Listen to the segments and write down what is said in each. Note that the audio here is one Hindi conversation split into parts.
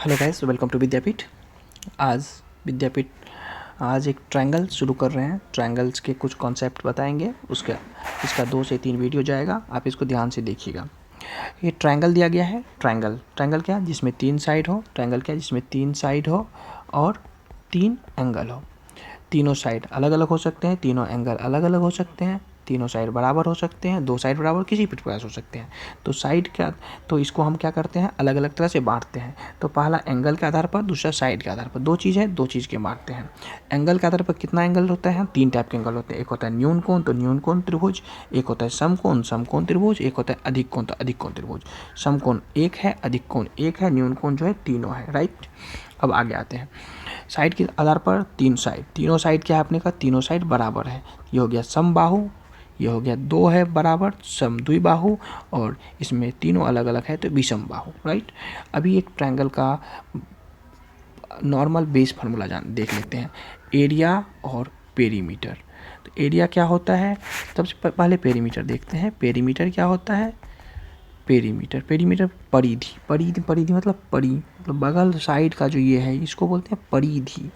हेलो गाइस, वेलकम टू विद्यापीठ। विद्यापीठ आज एक ट्रायंगल शुरू कर रहे हैं। ट्रायंगल्स के कुछ कॉन्सेप्ट बताएंगे, इसका 2 से 3 वीडियो जाएगा, आप इसको ध्यान से देखिएगा। ये ट्रायंगल दिया गया है। ट्रायंगल क्या, जिसमें 3 साइड हो। ट्रायंगल क्या, जिसमें 3 साइड हो और 3 एंगल हो। तीनों साइड अलग अलग हो सकते हैं, तीनों एंगल अलग अलग हो सकते हैं, तीनों साइड बराबर हो सकते हैं, 2 साइड बराबर किसी भी प्रकार हो सकते हैं। तो साइड क्या, तो इसको हम क्या करते हैं, अलग अलग तरह से बांटते हैं। तो पहला एंगल के आधार पर, दूसरा साइड के आधार पर। 2 चीज़ है, 2 चीज़ के बांटते हैं। एंगल के आधार पर कितना एंगल होता है, 3 टाइप के एंगल होते हैं। एक होता है न्यून कोण, तो न्यून कोण त्रिभुज। एक होता है समकोण त्रिभुज। एक होता है अधिक कोण, तो अधिक कोण त्रिभुज। समकोण 1 है, अधिक कोण 1 है, न्यून कोण जो है तीनों है। राइट, अब आगे आते हैं। साइड के आधार पर 3 साइड, तीनों साइड क्या है अपने का, तीनों साइड बराबर है। ये हो गया समबाहु, ये हो गया 2 है बराबर समद्विबाहु, और इसमें तीनों अलग अलग है तो विषम बाहु। राइट, अभी एक ट्रायंगल का नॉर्मल बेस फार्मूला देख लेते हैं, एरिया और पेरीमीटर। तो एरिया क्या होता है, सबसे पहले पेरीमीटर देखते हैं। पेरीमीटर क्या होता है, पेरीमीटर परिधि मतलब बगल साइड का जो ये है, इसको बोलते हैं परिधि।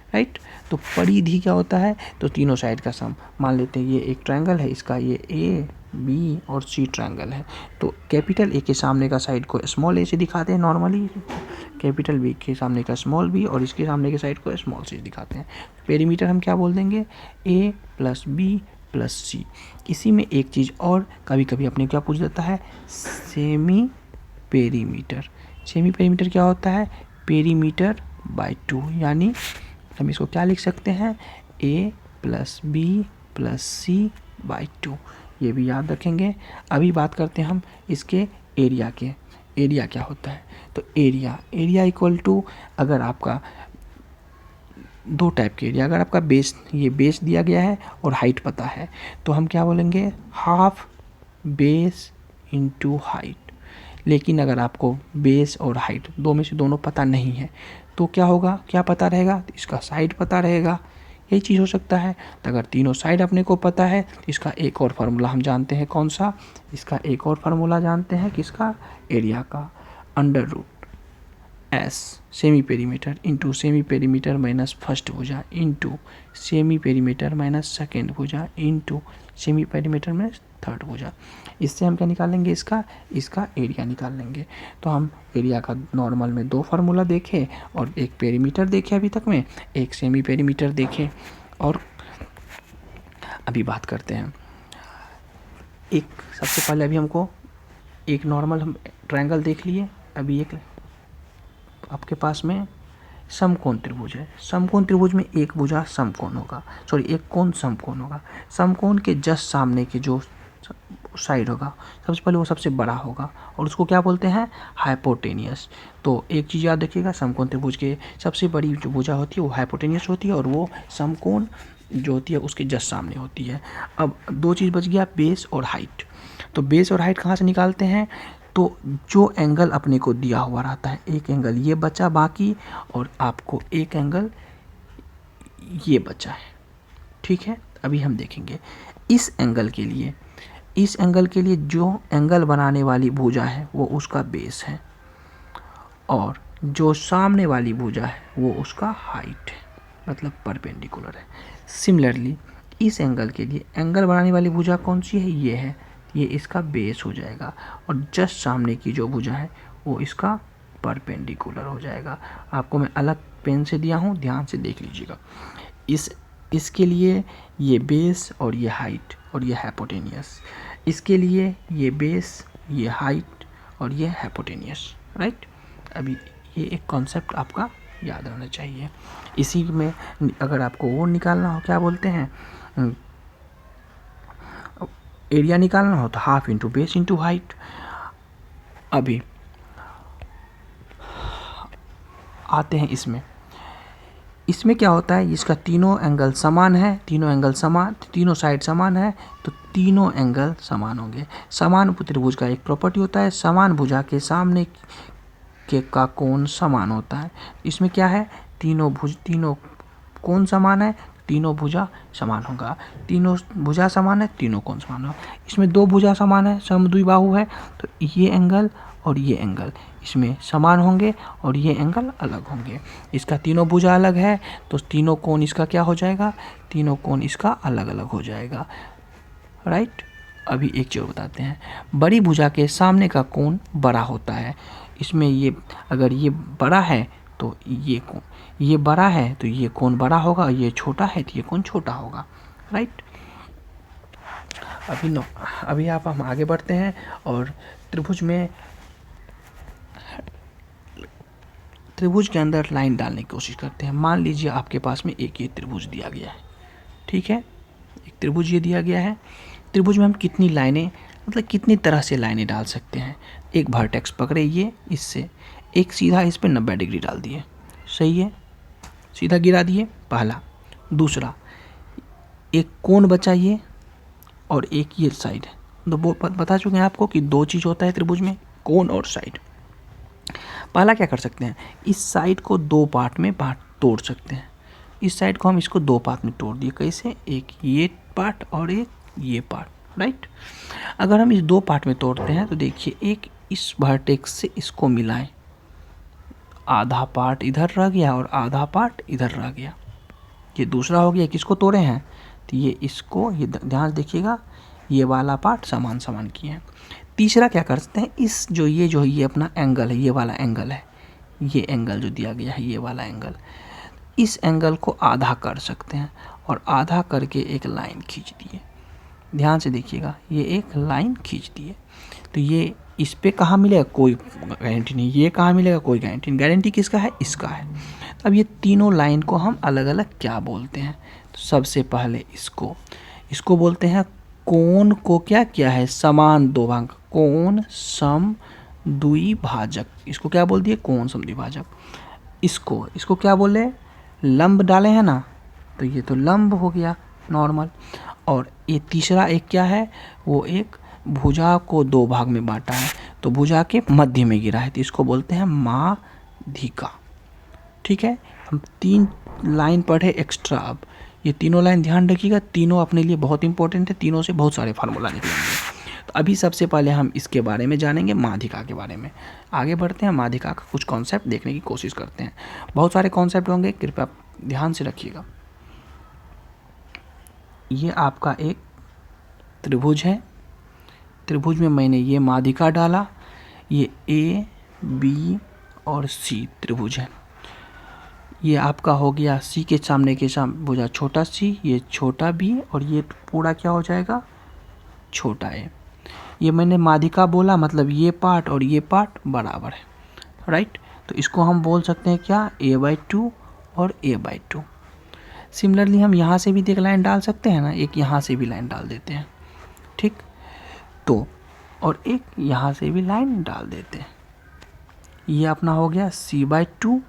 राइट, तो परिधि क्या होता है, तो तीनों साइड का सम। मान लेते हैं ये एक ट्रायंगल है, इसका ये ए बी और सी ट्रायंगल है। तो कैपिटल ए के सामने का साइड को स्मॉल ए से दिखाते हैं नॉर्मली, कैपिटल बी के सामने का स्मॉल बी, और इसके सामने के साइड को स्मॉल सी दिखाते हैं। पेरीमीटर हम क्या बोल देंगे, ए प्लस बी प्लस सी। इसी में एक चीज़ और कभी कभी अपने क्या पूछ देता है, सेमी पेरीमीटर। सेमी पेरीमीटर क्या होता है, पेरीमीटर बाय 2, यानी हम इसको क्या लिख सकते हैं, A plus B plus C by 2। ये भी याद रखेंगे। अभी बात करते हैं हम इसके एरिया के। एरिया क्या होता है, तो एरिया इक्वल टू, अगर आपका 2 टाइप के एरिया, अगर आपका ये बेस दिया गया है और हाइट पता है, तो हम क्या बोलेंगे, हाफ बेस इंटू हाइट। लेकिन अगर आपको बेस और हाइट दो में से दोनों पता नहीं है, तो क्या होगा, क्या पता रहेगा, तो इसका साइड पता रहेगा। यही चीज़ हो सकता है। तो अगर तीनों साइड अपने को पता है, तो इसका एक और फार्मूला हम जानते हैं, कौन सा, इसका एक और फार्मूला जानते हैं किसका, एरिया का, under root S semi perimeter into semi perimeter minus first भुजा into semi perimeter minus second भुजा into semi perimeter minus third भुजा। इससे हम क्या निकालेंगे, इसका एरिया निकाल लेंगे। तो हम एरिया का नॉर्मल में 2 फार्मूला देखे, और एक पेरीमीटर देखे अभी तक में, एक सेमी पेरीमीटर देखे। और अभी बात करते हैं, एक सबसे पहले अभी हमको एक नॉर्मल हम ट्रायंगल देख लिए। अभी एक आपके पास में समकोण त्रिभुज है। समकोण त्रिभुज में एक भुजा समकोण होगा, एक कोण समकोण होगा। समकोण के जस्ट सामने के जो साइड होगा, सबसे पहले वो सबसे बड़ा होगा, और उसको क्या बोलते हैं, हाइपोटेनियस। तो एक चीज़ याद रखिएगा, समकोण त्रिभुज के सबसे बड़ी जो भुजा होती है वो हाइपोटेनियस होती है, और वो समकोण जो होती है उसके जस्ट सामने होती है। अब 2 चीज़ बच गया, बेस और हाइट। तो बेस और हाइट कहाँ से निकालते हैं, तो जो एंगल अपने को दिया हुआ रहता है, एक एंगल ये बचा बाकी, और आपको एक एंगल ये बचा है। ठीक है, अभी हम देखेंगे इस एंगल के लिए जो एंगल बनाने वाली भुजा है वो उसका बेस है, और जो सामने वाली भुजा है वो उसका हाइट है, मतलब परपेंडिकुलर है। सिमिलरली इस एंगल के लिए एंगल बनाने वाली भुजा कौन सी है, ये है, ये इसका बेस हो जाएगा, और जस्ट सामने की जो भुजा है वो इसका परपेंडिकुलर हो जाएगा। आपको मैं अलग पेन से दिया हूँ, ध्यान से देख लीजिएगा। इसके लिए ये बेस और ये हाइट और ये हाइपोटेनियस, इसके लिए ये बेस, ये हाइट और ये हाइपोटेनियस। राइट, अभी ये एक कॉन्सेप्ट आपका याद रहना चाहिए। इसी में अगर आपको वो निकालना हो, क्या बोलते हैं, एरिया निकालना हो, तो half into base into height. अभी आते हैं इसमें क्या होता है, इसका तीनों एंगल समान है, तीनों साइड समान है, तो तीनों एंगल समान होंगे। समान त्रिभुज का एक प्रॉपर्टी होता है, समान भुजा के सामने के का कोण समान होता है। इसमें क्या है, तीनों कोण समान है, तीनों भुजा समान होगा। तीनों भुजा समान है, तीनों कोण समान होगा। इसमें 2 भुजा समान है, समद्विबाहु है, तो ये एंगल और ये एंगल इसमें समान होंगे और ये एंगल अलग होंगे। इसका तीनों भुजा अलग है तो तीनों कोण इसका क्या हो जाएगा, तीनों कोण इसका अलग अलग हो जाएगा, राइट। अभी एक चीज़ बताते हैं, बड़ी भुजा के सामने का कोण बड़ा होता है। इसमें ये अगर ये बड़ा है तो ये कोण, ये बड़ा है तो ये कोण बड़ा होगा, ये छोटा है तो ये कोण छोटा होगा, राइट। अभी आप हम आगे बढ़ते हैं और त्रिभुज के अंदर लाइन डालने की कोशिश करते हैं। मान लीजिए आपके पास में एक ये त्रिभुज दिया गया है, ठीक है, एक त्रिभुज ये दिया गया है। त्रिभुज में हम कितनी लाइनें, मतलब कितनी तरह से लाइनें डाल सकते हैं। एक वर्टेक्स पकड़े ये इससे, एक सीधा इस पर 90 डिग्री डाल दिए, सही है, सीधा गिरा दिए पहला। दूसरा, एक कोण बचा ये और एक ये साइड है। तो वो बता चुके हैं आपको कि दो चीज़ होता है त्रिभुज में, कोण और साइड। पहला क्या कर सकते हैं, इस साइड को दो पार्ट में तोड़ सकते हैं। इस साइड को हम इसको दो पार्ट में तोड़ दिए, कैसे, एक ये पार्ट और एक ये पार्ट, राइट। अगर हम इस दो पार्ट में तोड़ते हैं तो देखिए, एक इस वर्टेक्स से इसको मिलाएं, आधा पार्ट इधर रह गया और आधा पार्ट इधर रह गया, ये दूसरा हो गया। किसको तोड़े हैं, तो ये इसको, ये ध्यान से देखिएगा, ये वाला पार्ट समान समान किए हैं। तीसरा क्या कर सकते हैं, इस जो ये अपना एंगल है, ये वाला एंगल है, ये एंगल जो दिया गया है, ये वाला एंगल, इस एंगल को आधा कर सकते हैं और आधा करके एक लाइन खींच दिए। ध्यान से देखिएगा, ये एक लाइन खींच दिए तो ये इस पे कहाँ मिलेगा, कोई गारंटी नहीं। ये कहाँ मिलेगा, कोई गारंटी नहीं। गारंटी किसका है, इसका है। अब ये तीनों लाइन को हम अलग अलग क्या बोलते हैं, तो सबसे पहले इसको बोलते हैं कोण को क्या है, समान दो भाग, कोण सम द्विभाजक। इसको क्या बोल दिए, कोण सम द्विभाजक। इसको क्या बोले, लंब डाले हैं ना, तो ये तो लंब हो गया नॉर्मल। और ये तीसरा एक क्या है, वो एक भुजा को दो भाग में बांटा है तो भुजा के मध्य में गिरा है, तो इसको बोलते हैं माध्यिका, ठीक है। हम 3 लाइन पढ़े एक्स्ट्रा। अब ये तीनों लाइन ध्यान रखिएगा, तीनों अपने लिए बहुत इंपॉर्टेंट है, तीनों से बहुत सारे फार्मूला निकलेंगे। तो अभी सबसे पहले हम इसके बारे में जानेंगे, माध्यिका के बारे में। आगे बढ़ते हैं, माध्यिका का कुछ कॉन्सेप्ट देखने की कोशिश करते हैं। बहुत सारे कॉन्सेप्ट होंगे, कृपया ध्यान से रखिएगा। ये आपका एक त्रिभुज है, त्रिभुज में मैंने ये माध्यिका डाला, ये ए बी और सी त्रिभुज है। ये आपका हो गया सी के सामने भुजा छोटा सी, ये छोटा बी और ये पूरा क्या हो जाएगा, छोटा ए। ये मैंने माध्यिका बोला, मतलब ये पार्ट और ये पार्ट बराबर है, राइट। तो इसको हम बोल सकते हैं क्या, a/2 और a/2। सिमिलरली हम यहाँ से भी एक लाइन डाल सकते हैं ना, एक यहाँ से भी लाइन डाल देते हैं, ठीक। तो और एक यहाँ से भी लाइन डाल देते हैं। ये अपना हो गया c/2,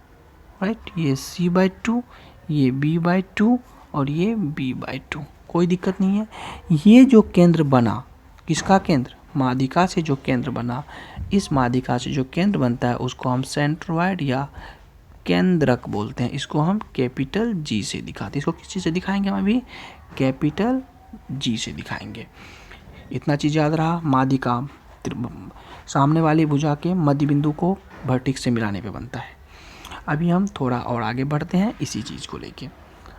राइट। ये c/2, ये b/2 और ये b/2, कोई दिक्कत नहीं है। ये जो केंद्र बना, किसका केंद्र, माध्यिका से जो केंद्र बना, इस माध्यिका से जो केंद्र बनता है उसको हम सेंट्रोइड या केंद्रक बोलते हैं। इसको हम कैपिटल G से दिखाते हैं। इसको किस चीज़ से दिखाएंगे, हम अभी कैपिटल G से दिखाएंगे। इतना चीज़ याद रहा, माध्यिका सामने वाली भुजा के मध्य बिंदु को वर्टेक्स से मिलाने पे बनता है। अभी हम थोड़ा और आगे बढ़ते हैं इसी चीज़ को लेके।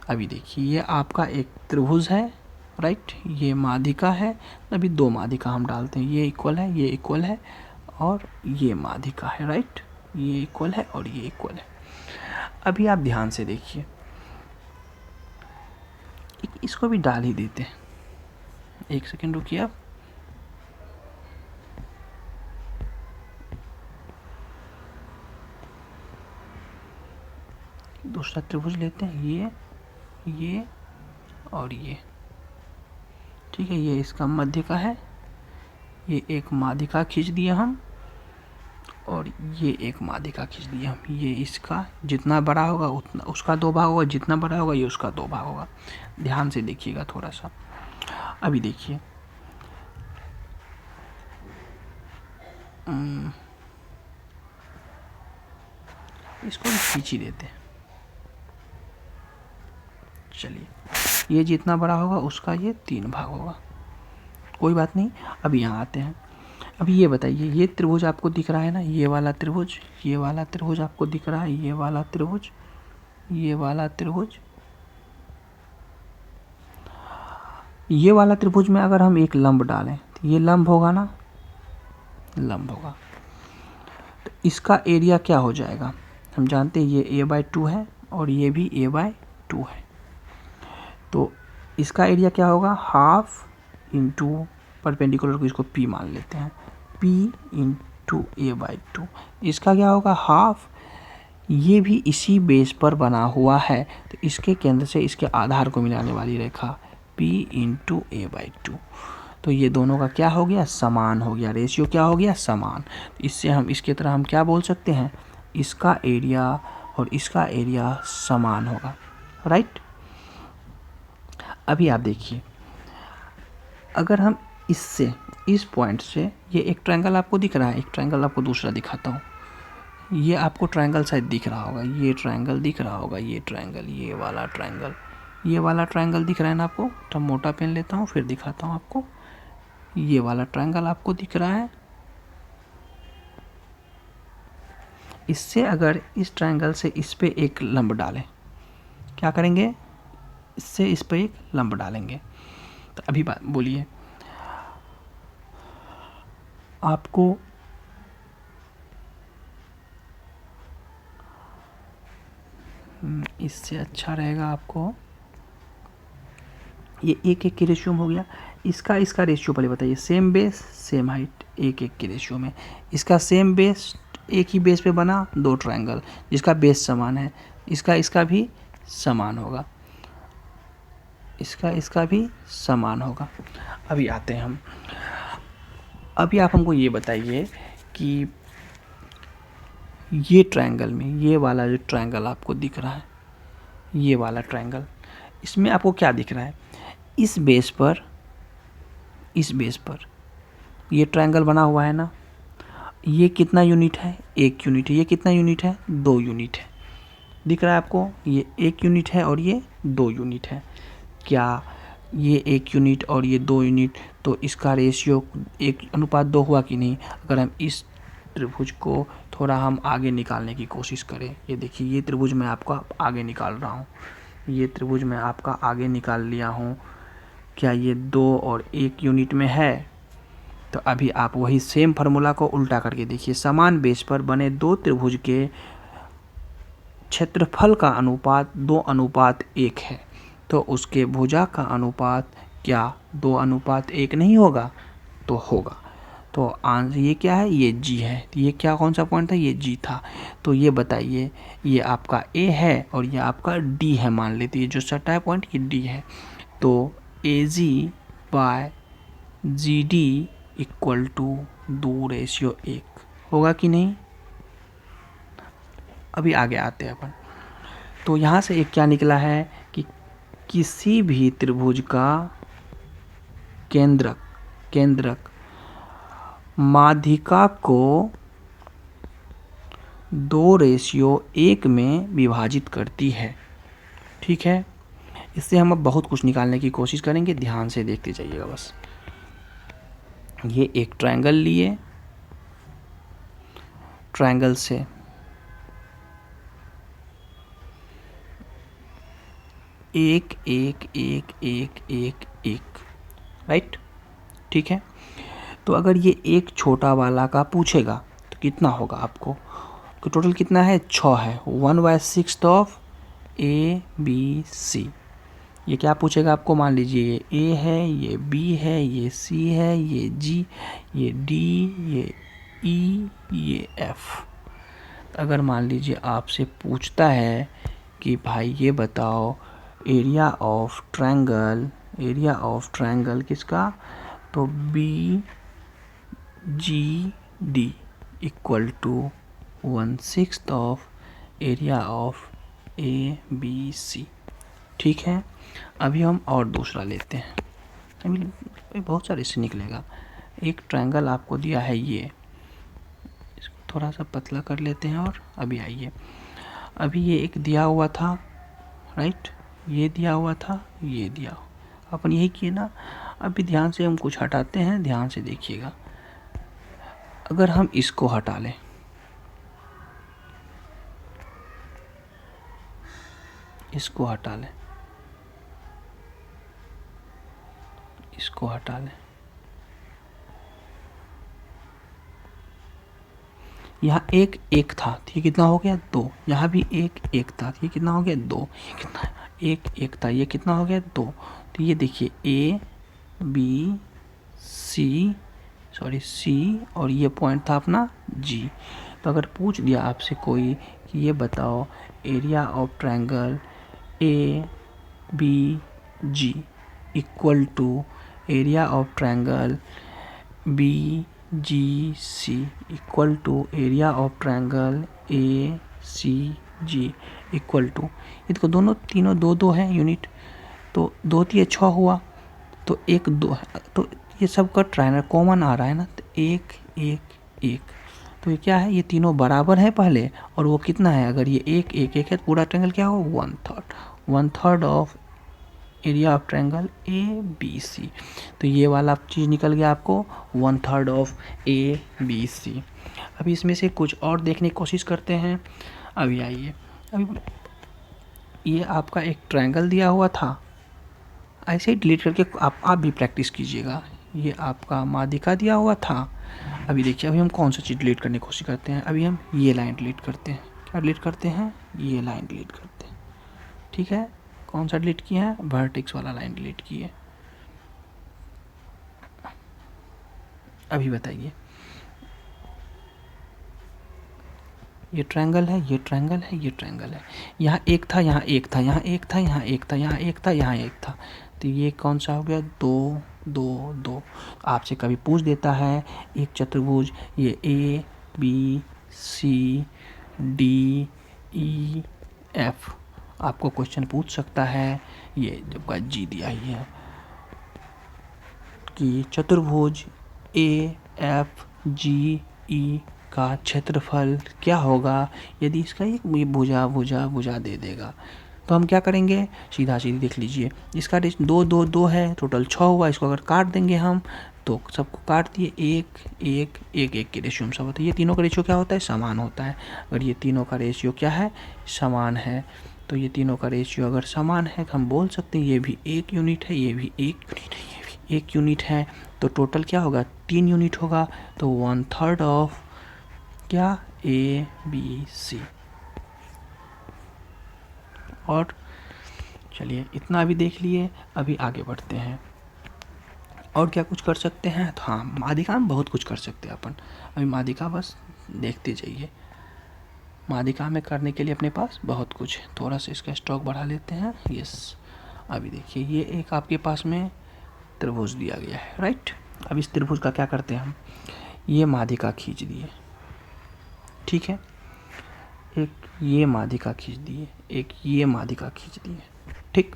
अभी देखिए, ये आपका एक त्रिभुज है, राइट, ये माध्यिका है। अभी दो माध्यिका हम डालते हैं, ये इक्वल है, ये इक्वल है और ये माध्यिका है, राइट, ये इक्वल है और ये इक्वल है। अभी आप ध्यान से देखिए, इसको भी डाल ही देते हैं, एक सेकेंड रुकिए आप। दूसरा त्रिभुज लेते हैं, ये और ये, ठीक है। ये इसका माध्यिका है, ये एक माध्यिका खींच दिया हम और ये एक माध्यिका खींच दिया हम। ये इसका जितना बड़ा होगा उतना उसका दो भाग होगा, जितना बड़ा होगा ये उसका दो भाग होगा। ध्यान से देखिएगा थोड़ा सा। अभी देखिए, इसको भी खींच ही देते हैं, चलिए। ये जितना बड़ा होगा उसका ये 3 भाग होगा, कोई बात नहीं। अब यहाँ आते हैं। अभी ये बताइए, ये त्रिभुज आपको दिख रहा है ना, ये वाला त्रिभुज, ये वाला त्रिभुज आपको दिख रहा है, ये वाला त्रिभुज, ये वाला त्रिभुज, ये वाला त्रिभुज में अगर हम एक लंब डालें तो ये लंब होगा ना, लंब होगा। तो इसका एरिया क्या हो जाएगा, हम जानते हैं ये a/2 है और ये भी a/2 है। तो इसका एरिया क्या होगा, हाफ इंटू परपेंडिकुलर को इसको p मान लेते हैं, p इंटू a/2। इसका क्या होगा, हाफ। ये भी इसी बेस पर बना हुआ है, तो इसके केंद्र से इसके आधार को मिलाने वाली रेखा p इंटू a/2। तो ये दोनों का क्या हो गया, समान हो गया, रेशियो क्या हो गया, समान। इससे हम इसके तरह हम क्या बोल सकते हैं, इसका एरिया और इसका एरिया समान होगा, राइट। अभी आप देखिए, अगर हम इससे, इस पॉइंट से, ये एक ट्रायंगल आपको दिख रहा है, एक ट्रायंगल आपको दूसरा दिखाता हूँ। ये आपको ट्रायंगल शायद दिख रहा होगा, ये ट्रायंगल दिख रहा होगा, ये ट्रायंगल, ये वाला ट्रायंगल, ये वाला ट्रायंगल दिख रहा है ना आपको। तो मोटा पेन लेता हूँ फिर दिखाता हूँ आपको। ये वाला ट्रायंगल आपको दिख रहा है। इससे अगर इस ट्रायंगल से इस पे एक लंब डालें, क्या करेंगे, इससे इस पे एक लंब डालेंगे। तो अभी बात बोलिए, आपको इससे अच्छा रहेगा, आपको ये 1:1 के रेशियो में हो गया। इसका रेशियो पहले बताइए, सेम बेस सेम हाइट, 1:1 के रेशियो में। इसका सेम बेस, एक ही बेस पे बना दो ट्रायंगल जिसका बेस समान है, इसका भी समान होगा, इसका भी समान होगा। अभी आते हैं हम, अभी आप हमको ये बताइए कि ये ट्रायंगल में, ये वाला जो ट्रायंगल आपको दिख रहा है, ये वाला ट्रायंगल, इसमें आपको क्या दिख रहा है, इस बेस पर ये ट्रायंगल बना हुआ है ना, ये कितना यूनिट है, 1 यूनिट है। ये कितना यूनिट है, 2 यूनिट है। दिख रहा है आपको, ये 1 यूनिट है और ये 2 यूनिट है। क्या ये 1 यूनिट और ये 2 यूनिट, तो इसका रेशियो 1:2 हुआ कि नहीं। अगर हम इस त्रिभुज को थोड़ा हम आगे निकालने की कोशिश करें, ये देखिए, ये त्रिभुज मैं आपका आगे निकाल रहा हूँ, ये त्रिभुज मैं आपका आगे निकाल लिया हूँ। क्या ये 2 और 1 यूनिट में है, तो अभी आप वही सेम फार्मूला को उल्टा करके देखिए। समान बेस पर बने दो त्रिभुज के क्षेत्रफल का अनुपात 2:1 है, तो उसके भुजा का अनुपात क्या 2:1 नहीं होगा, तो होगा। तो आंसर ये क्या है, ये जी है। ये क्या, कौन सा पॉइंट था, ये जी था। तो ये बताइए, ये आपका ए है और ये आपका डी है, मान लेते ये जो सटा है पॉइंट, ये डी है। तो AG/GD इक्वल टू 2:1 होगा कि नहीं। अभी आगे आते हैं अपन। तो यहाँ से एक क्या निकला है कि किसी भी त्रिभुज का केंद्रक माध्यिका को 2:1 में विभाजित करती है, ठीक है। इससे हम अब बहुत कुछ निकालने की कोशिश करेंगे, ध्यान से देखते जाइएगा बस। ये एक ट्रायंगल लिए, ट्रायंगल से एक, राइट, ठीक है। तो अगर ये एक छोटा वाला का पूछेगा तो कितना होगा आपको, तो टोटल कितना है, 6 है, 1/6 ऑफ ABC। ये क्या पूछेगा आपको, मान लीजिए ये A है, ये B है, ये C है, ये G, ये D, ये E, ये F। अगर मान लीजिए आपसे पूछता है कि भाई ये बताओ एरिया ऑफ ट्रायंगल किसका, तो BGD equal to 1/6 of area of ABC, ठीक है। अभी हम और दूसरा लेते हैं, अभी बहुत सारे इससे निकलेगा। एक ट्रायंगल आपको दिया है, ये इसको थोड़ा सा पतला कर लेते हैं। और अभी आइए, अभी ये एक दिया हुआ था, राइट, ये दिया हुआ था, ये दिया, अपन यही किए ना। अभी ध्यान से हम कुछ हटाते हैं, ध्यान से देखिएगा। अगर हम इसको हटा लें, इसको हटा लें, इसको हटा लें, यहाँ एक एक था तो ये कितना हो गया 2, यहाँ भी एक एक था तो ये कितना हो गया 2, ये कितना एक एक था, ये कितना हो गया 2। तो ये देखिए ए बी सी, सॉरी सी, और ये पॉइंट था अपना जी। तो अगर पूछ दिया आपसे कोई कि ये बताओ area of triangle A B G equal to area of triangle B G C equal to area of triangle A C G equal to, ये देखो दोनों तीनों दो दो हैं यूनिट, तो 2 3 6 हुआ, तो 1 2 है, तो ये सबका ट्रायंगल कॉमन आ रहा है ना, तो 1 1 1, तो ये क्या है, ये तीनों बराबर है पहले, और वो कितना है, अगर ये 1 1 1 है तो पूरा ट्रायंगल क्या हो 1/3 of area of triangle A B C. तो ये वाला चीज़ निकल गया आपको 1/3 ऑफ ए बी सी। अभी इसमें से कुछ और देखने की कोशिश करते हैं। अभी आइए, अभी ये आपका एक ट्रायंगल दिया हुआ था, ऐसे ही डिलीट करके आप भी प्रैक्टिस कीजिएगा। ये आपका माध्यिका दिया हुआ था। अभी देखिए, अभी हम कौन सा चीज़ डिलीट करने की कोशिश करते हैं। अभी हम ये लाइन डिलीट करते हैं। क्या डिलीट करते हैं, ये लाइन डिलीट करते हैं। ठीक है, कौन सा डिलीट किया है, वर्टेक्स वाला लाइन डिलीट की है। अभी बताइए, ये ट्रायंगल है, ये ट्रायंगल है, ये ट्रायंगल है। यहाँ एक था, यहाँ एक था, यहाँ एक था, यहाँ एक था, यहाँ एक था, यहाँ एक था, तो ये कौन सा हो गया 2 2 2। आपसे कभी पूछ देता है एक चतुर्भुज, ये A B C D E F, आपको क्वेश्चन पूछ सकता है, ये जब का जी दिया ही है कि चतुर्भुज ए एफ जी ई का क्षेत्रफल क्या होगा यदि इसका एक भुजा भुजा भुजा दे देगा। तो हम क्या करेंगे, सीधा सीधी देख लीजिए, इसका रेशियो 2 2 2 है, टोटल 6 हुआ। इसको अगर काट देंगे हम तो सबको काट दिए, 1 1 1 1 के रेशियो में सब होता है। ये तीनों का रेशियो क्या होता है, समान होता है। अगर ये तीनों का रेशियो क्या है, समान है, तो ये तीनों का रेशियो अगर समान है तो हम बोल सकते हैं ये भी 1 यूनिट है, ये भी 1 यूनिट है, ये भी 1 यूनिट है। तो टोटल क्या होगा, 3 यूनिट होगा। तो 1/3 ऑफ क्या, ए बी सी। और चलिए इतना अभी देख लिए, अभी आगे बढ़ते हैं। और क्या कुछ कर सकते हैं, तो हाँ, माध्यिका में बहुत कुछ कर सकते हैं अपन। अभी माध्यिका बस देखते जाइए, माध्यिका में करने के लिए अपने पास बहुत कुछ है। थोड़ा सा इसका स्टॉक बढ़ा लेते हैं। यस, अभी देखिए, ये एक आपके पास में त्रिभुज दिया गया है, राइट। अब इस त्रिभुज का क्या करते हैं हम, ये माध्यिका खींच दिए, ठीक है, एक ये माध्यिका खींच दिए, एक ये माध्यिका खींच दिए, ठीक।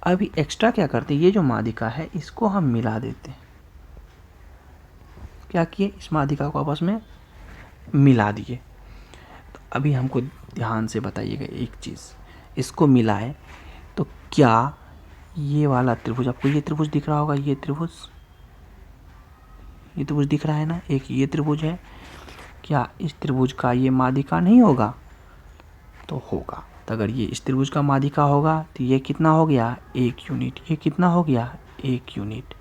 अभी एक्स्ट्रा क्या करते हैं, ये जो माध्यिका है इसको हम मिला देते हैं। क्या किए, इस माध्यिका को आपस में मिला दिए। तो अभी हमको ध्यान से बताइएगा एक चीज़, इसको मिलाए तो क्या ये वाला त्रिभुज, आपको ये त्रिभुज दिख रहा होगा, ये त्रिभुज दिख रहा है ना, एक ये त्रिभुज है, क्या इस त्रिभुज का ये माध्यिका नहीं होगा, तो होगा। तो अगर ये इस त्रिभुज का माध्यिका होगा तो ये कितना हो गया, 1 यूनिट। ये कितना हो गया, 1 यूनिट।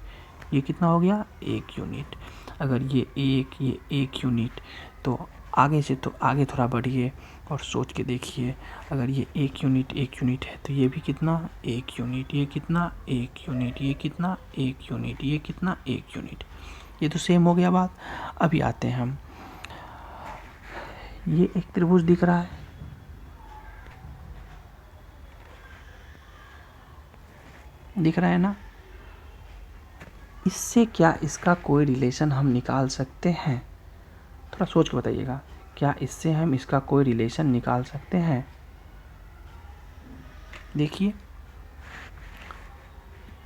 ये कितना हो गया, 1 यूनिट। अगर ये 1 यूनिट, तो आगे से तो आगे थोड़ा बढ़िए और सोच के देखिए, अगर ये 1 यूनिट है तो ये भी कितना, 1 यूनिट। ये कितना, 1 यूनिट। ये कितना, 1 यूनिट। ये कितना, 1 यूनिट। ये तो सेम हो गया बात। अभी आते हैं हम, ये एक त्रिभुज दिख रहा है, दिख रहा है ना, इससे क्या इसका कोई रिलेशन हम निकाल सकते हैं, थोड़ा सोच के बताइएगा, क्या इससे हम इसका कोई रिलेशन निकाल सकते हैं। देखिए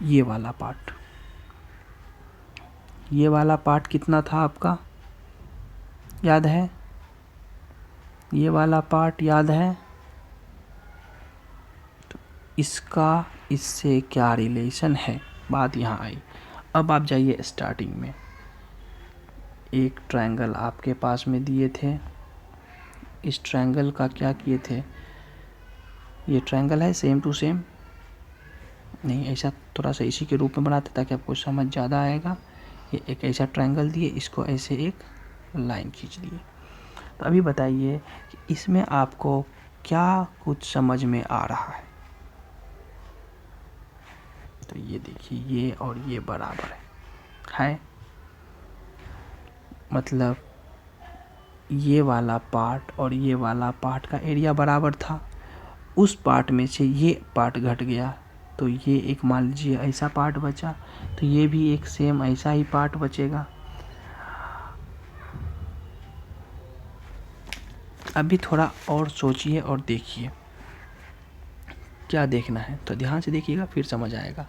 ये वाला पार्ट कितना था आपका, याद है, ये वाला पार्ट याद है, तो इसका इससे क्या रिलेशन है, बात यहाँ आई। अब आप जाइए स्टार्टिंग में, एक ट्रायंगल आपके पास में दिए थे, इस ट्रायंगल का क्या किए थे, ये ट्रायंगल है सेम टू सेम, नहीं ऐसा थोड़ा सा इसी के रूप में बनाते ताकि आपको समझ ज़्यादा आएगा। ये एक ऐसा ट्रायंगल दिए, इसको ऐसे एक लाइन खींच दिए। तो अभी बताइए कि इसमें आपको क्या कुछ समझ में आ रहा है। तो ये देखिए, ये और ये बराबर है, मतलब ये वाला पार्ट और ये वाला पार्ट का एरिया बराबर था। उस पार्ट में से ये पार्ट घट गया तो ये एक मान लीजिए ऐसा पार्ट बचा, तो ये भी एक सेम ऐसा ही पार्ट बचेगा। अभी थोड़ा और सोचिए और देखिए क्या देखना है, तो ध्यान से देखिएगा फिर समझ आएगा।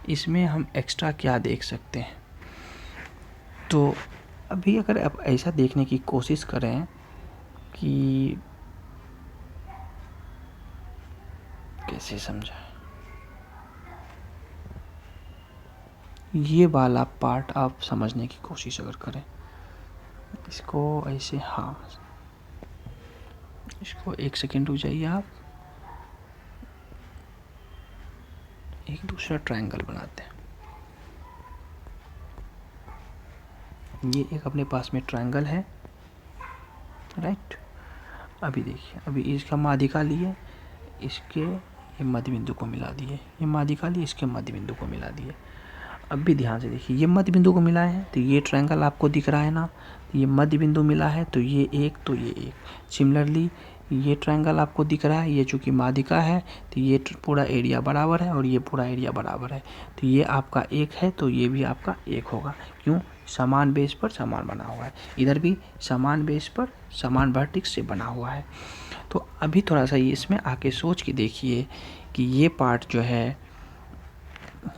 इसमें हम एक्स्ट्रा क्या देख सकते हैं। तो अभी अगर आप ऐसा देखने की कोशिश करें कि कैसे समझाएं, ये वाला पार्ट आप समझने की कोशिश अगर करें, इसको ऐसे, हाँ इसको एक सेकेंड रुक जाइए, आप एक दूसरा ट्रायंगल बनाते हैं। ये एक अपने पास में ट्रायंगल है, राइट। अभी देखिए, अभी इसका माध्यिका लिए, इसके ये मध्य बिंदु को मिला दिए, ये माध्यिका लिए, इसके मध्य बिंदु को मिला दिए। अब भी ध्यान से देखिए, ये मध्य बिंदु को मिलाए हैं तो ये ट्रायंगल आपको दिख रहा है ना, ये मध्य बिंदु मिला है तो ये एक, तो ये एक। सिमिलरली ये ट्रायंगल आपको दिख रहा है, ये चूँकि माध्यिका है तो ये पूरा एरिया बराबर है और ये पूरा एरिया बराबर है, तो ये आपका एक है तो ये भी आपका एक होगा। क्यों? समान बेस पर समान बना हुआ है, इधर भी समान बेस पर समान वर्टेक्स से बना हुआ है। तो अभी थोड़ा सा ये इसमें आके सोच के देखिए कि ये पार्ट जो है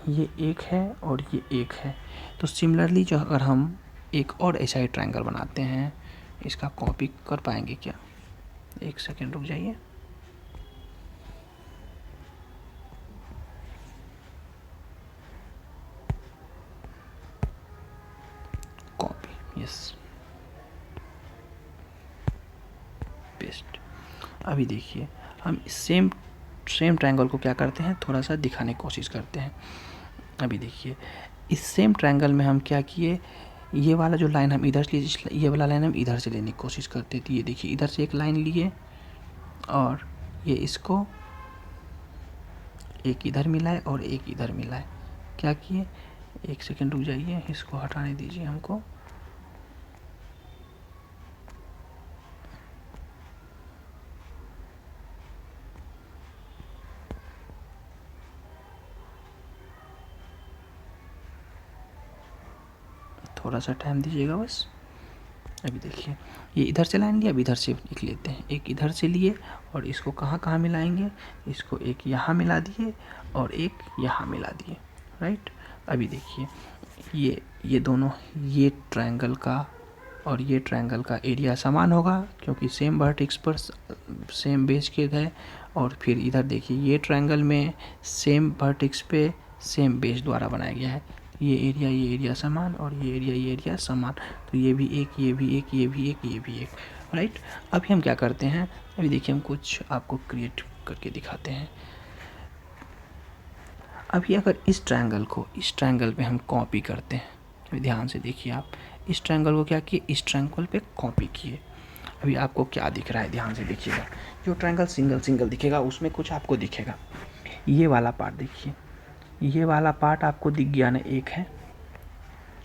ये एक है और ये एक है। तो सिमिलरली जो अगर हम एक और ऐसा ही ट्रायंगल बनाते हैं, इसका कॉपी कर पाएंगे क्या? एक सेकेंड रुक जाइए। Copy, yes, paste. अभी देखिए, हम सेम ट्रायंगल को क्या करते हैं, थोड़ा सा दिखाने की कोशिश करते हैं। अभी देखिए, इस सेम ट्रायंगल में हम क्या किए, ये वाला जो लाइन हम इधर से, ये वाला लाइन हम इधर से लेने की कोशिश करते थे। ये देखिए, इधर से एक लाइन लिए और ये इसको एक इधर मिलाए और एक इधर मिलाए। क्या किए, एक सेकेंड रुक जाइए, इसको हटाने दीजिए हमको। थोड़ा सा टाइम दीजिएगा बस। अभी देखिए, ये इधर से लाइन लिया, अब इधर से लिख लेते हैं। एक इधर से लिए और इसको कहाँ कहाँ मिलाएंगे, इसको एक यहाँ मिला दिए और एक यहाँ मिला दिए, राइट। अभी देखिए, ये दोनों, ये ट्रायंगल का और ये ट्रायंगल का एरिया समान होगा क्योंकि सेम वर्टेक्स पर सेम बेस के गए। और फिर इधर देखिए, ये ट्रायंगल में सेम वर्टेक्स पे सेम बेस द्वारा बनाया गया है। ये एरिया समान और ये एरिया समान, तो ये भी एक, ये भी एक, ये भी एक, ये भी एक, राइट। अभी हम क्या करते हैं, अभी देखिए हम कुछ आपको क्रिएट करके दिखाते हैं। अभी अगर इस ट्रायंगल को इस ट्रायंगल पे हम कॉपी करते हैं, अभी ध्यान से देखिए, आप इस ट्रायंगल को क्या किए, इस ट्रायंगल पे कॉपी किए। अभी आपको क्या दिख रहा है, ध्यान से देखिएगा। जो ट्रायंगल सिंगल दिखेगा उसमें कुछ आपको दिखेगा। ये वाला पार्ट देखिए, ये वाला पार्ट आपको दिख गया ना, एक है,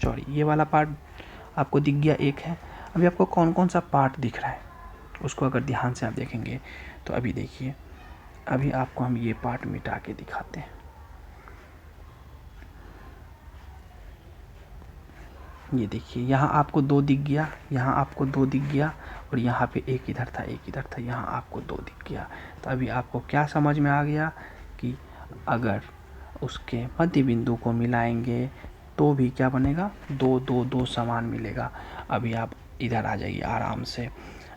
सॉरी, ये वाला पार्ट आपको दिख गया, एक है। अभी आपको कौन कौन सा पार्ट दिख रहा है उसको अगर ध्यान से आप देखेंगे तो अभी देखिए, अभी आपको हम ये पार्ट मिटा के दिखाते हैं। ये देखिए, यहाँ आपको दो दिख गया, यहाँ आपको दो दिख गया और यहाँ पे एक इधर था, एक इधर था, यहाँ आपको दो दिख गया। तो अभी आपको क्या समझ में आ गया कि अगर उसके मध्य बिंदु को मिलाएंगे तो भी क्या बनेगा, दो दो दो समान मिलेगा। अभी आप इधर आ जाइए आराम से।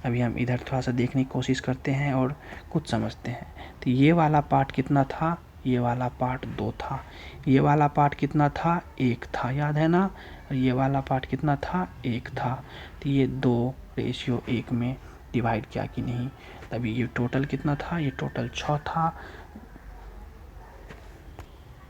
अभी हम इधर थोड़ा सा देखने की कोशिश करते हैं और कुछ समझते हैं। तो ये वाला पार्ट कितना था, ये वाला पार्ट 2 था। ये वाला पार्ट कितना था, 1 था, याद है ना। और ये वाला पार्ट कितना था, 1 था। तो ये 2:1 में डिवाइड किया कि नहीं, तभी ये टोटल कितना था, ये टोटल 6 था।